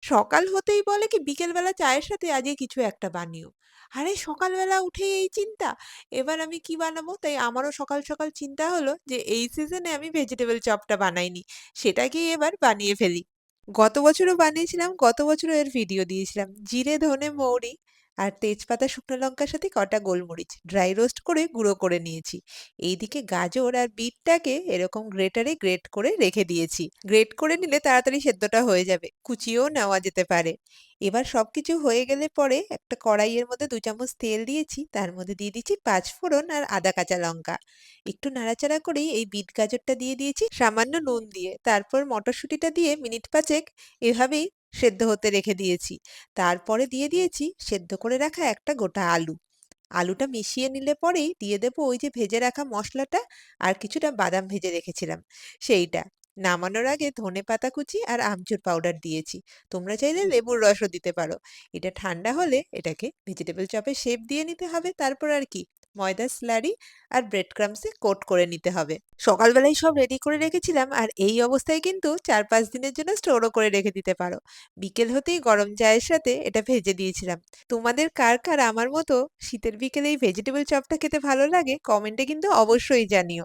সকাল হতেই বলে কি বিকেলবেলা চায়ের সাথে আজকে কিছু একটা বানিও। আরে সকালবেলা উঠেই এই চিন্তা! এবার আমি কি বানাবো? তাই আমারও সকাল, সকাল চিন্তা হলো যে এই সিজনে আমি ভেজিটেবল চপটা বানাইনি। সেটাকেই এবার বানিয়ে ফেলি। গত বছরও বানিয়েছিলাম, গত বছরও এর ভিডিও দিয়েছিলাম। জিরে, ধনে, মৌরি আর তেজপাতা, শুকনো লঙ্কার সাথে কটা গোলমরিচ ড্রাই রোস্ট করে গুঁড়ো করে নিয়েছি। এইদিকে গাজর আর বিটটাকে এরকম গ্রেটারে গ্রেট করে রেখে দিয়েছি। গ্রেট করে নিলে তাড়াতাড়ি সেদ্ধটা হয়ে যাবে। কুচিয়েও নেওয়া যেতে পারে। এবার সবকিছু হয়ে গেলে পরে একটা কড়াইয়ের মধ্যে ২ চামচ তেল দিয়েছি। তার মধ্যে দিয়ে দিচ্ছি ৫ ফোড়ন আর আদা কাঁচা লঙ্কা। একটু নাড়াচাড়া করেই এই বিট গাজরটা দিয়ে দিয়েছি সামান্য নুন দিয়ে। তারপর মটরশুঁটিটা দিয়ে মিনিট ৫ এভাবেই সেদ্ধ হতে রেখে দিয়েছি। তারপরে দিয়ে দিয়েছি সেদ্ধ করে রাখা একটা গোটা আলু। আলুটা মিশিয়ে নিলে পরেই দিয়ে দেবো ওই যে ভেজে রাখা মসলাটা আর কিছুটা বাদাম ভেজে রেখেছিলাম সেইটা। নামানোর আগে ধনেপাতা কুচি আর আমচুর পাউডার দিয়েছি। তোমরা চাইলে লেবুর রসও দিতে পারো। এটা ঠান্ডা হলে এটাকে ভেজিটেবল চপের শেপ দিয়ে নিতে হবে। তারপর আর কি ময়দার স্লারি আর ব্রেড ক্রাম্বসে কোট করে নিতে হবে। সকালবেলায় সব রেডি করে রেখেছিলাম আর এই অবস্থায় কিন্তু ৪-৫ দিনের জন্য স্টোরও করে রেখে দিতে পারো। বিকেল হতেই গরম চায়ের সাথে এটা ভেজে দিয়েছিলাম। তোমাদের কার, কার আমার মতো শীতের বিকেলে এই ভেজিটেবল চপটা খেতে ভালো লাগে? কমেন্টে কিন্তু অবশ্যই জানিও।